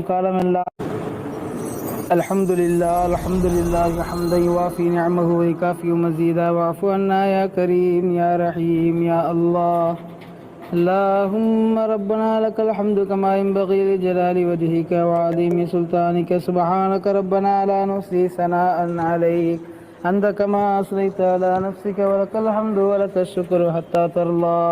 காலமெல்லாம் அல்ஹம்துலில்லாஹ் ஹம்தன் யுவாஃபி நிஅமஹு வ யுகாஃபி மஸீதா வஅஃபு அன்னா யா கரீம் யா ரஹீம் யா அல்லாஹ் اللهم ربنا لك الحمد كما ينبغي لجلال وجهك وعظيم سلطانك سبحانك ربنا لا نحصي ثناء عليك أنت كما أثنيت على نفسك ولك الحمد ولك الشكر حتى ترضى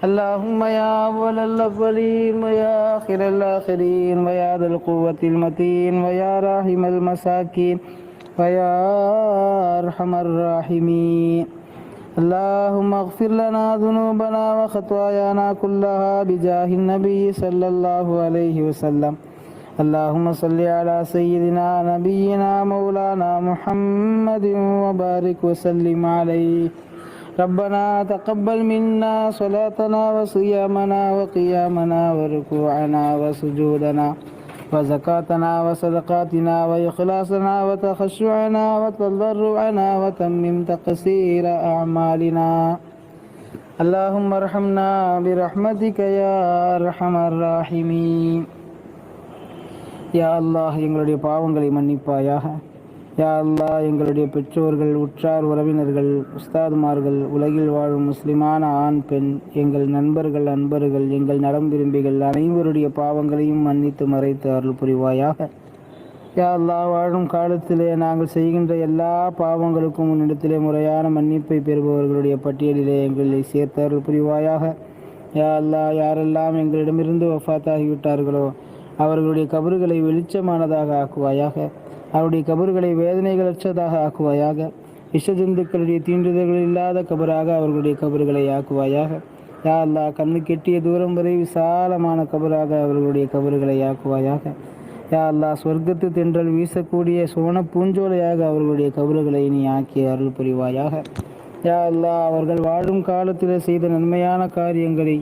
اللهم يا أول الأولين ويا آخر الآخرين ويا ذا القوة المتين ويا راحم المساكين ويا أرحم الراحمين اللهم اغفر لنا ذنوبنا وخطايانا كلها بجاه النبي صلى الله عليه وسلم اللهم صل على سيدنا نبينا مولانا محمد وبارك وسلم عليه ربنا تقبل منا صلاتنا وصيامنا وقيامنا وركوعنا وسجودنا وزكاتنا وصدقاتنا وإخلاصنا وتخشعنا وتضرعنا وتمم تقصير أعمالنا اللهم ارحمنا برحمتك يا أرحم الراحمين يا الله எங்களுடைய பாவங்களை மன்னிப்பாயாக. யா அல்லாஹ், எங்களுடைய பெற்றோர்கள், உற்றார் உறவினர்கள், உஸ்தாதுமார்கள், உலகில் வாழும் முஸ்லிமான ஆண் பெண், எங்கள் நண்பர்கள், அன்பர்கள், எங்கள் நலம் விரும்பிகள் அனைவருடைய பாவங்களையும் மன்னித்து மறைத்து அருள் புரிவாயாக. யா அல்லாஹ், வாழும் காலத்திலே நாங்கள் செய்கின்ற எல்லா பாவங்களுக்கும் உன்னிடத்திலே முறையான மன்னிப்பை பெறுபவர்களுடைய பட்டியலிலே எங்களை சேர்த்து அருள் புரிவாயாக. யா அல்லாஹ், யாரெல்லாம் எங்களிடமிருந்து வஃபாத்தாகிவிட்டார்களோ அவர்களுடைய கபறுகளை வெளிச்சமானதாக ஆக்குவாயாக. அவருடைய கபறுகளை வேதனைகளற்றதாக ஆக்குவாயாக. விஷஜந்துக்களுடைய தீண்டுதல்கள் இல்லாத கபராக அவர்களுடைய கபறுகளை ஆக்குவாயாக. யா அல்லாஹ், கண்ணு கெட்டிய தூரம் வரை விசாலமான கபராக அவர்களுடைய கபறுகளை ஆக்குவாயாக. யா அல்லாஹ், சொர்க்கத்து தென்றல் வீசக்கூடிய சுவன பூஞ்சோலையாக அவர்களுடைய கபறுகளை நீ ஆக்கி அருள் புரிவாயாக. யா அல்லாஹ், அவர்கள் வாழும் காலத்தில் செய்த நன்மையான காரியங்களை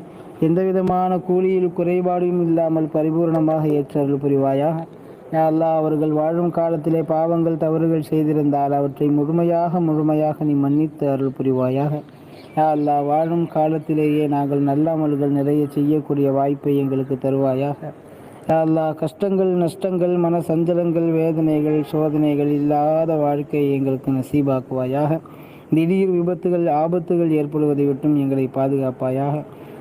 எந்தவிதமான கூலியில் குறைபாடும் இல்லாமல் பரிபூர்ணமாக ஏற்று அருள் புரிவாயாக. யா அல்லாஹ், அவர்கள் வாழும் காலத்திலே பாவங்கள் தவறுகள் செய்திருந்தால் அவற்றை முழுமையாக நீ மன்னித்து அருள் புரிவாயாக. யா அல்லாஹ், வாழும் காலத்திலேயே நாங்கள் நல்ல அமல்கள் நிறைய செய்யக்கூடிய வாய்ப்பை எங்களுக்கு தருவாயாக. யா அல்லாஹ், கஷ்டங்கள், நஷ்டங்கள், மன சஞ்சலங்கள், வேதனைகள், சோதனைகள் இல்லாத வாழ்க்கையை எங்களுக்கு நசீபாக்குவாயாக. திடீர் விபத்துகள், ஆபத்துகள் ஏற்படுவதை விட்டும் எங்களை பாதுகாப்பாயாக.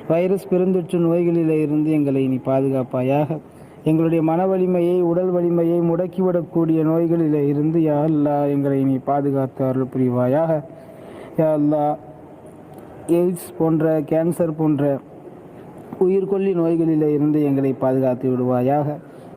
வைரஸ் பெருந்தொற்று நோய்களில் இருந்து எங்களை நீ பாதுகாப்பாயாக. எங்களுடைய மன வலிமையை, உடல் வலிமையை முடக்கிவிடக்கூடிய நோய்களில் இருந்து யா அல்லாஹ் எங்களை நீ பாதுகாத்து அருள் புரிவாயாக. யா அல்லாஹ், எய்ட்ஸ் போன்ற, கேன்சர் போன்ற உயிர்கொல்லி நோய்களில் இருந்து எங்களை பாதுகாத்து விடுவாயாக.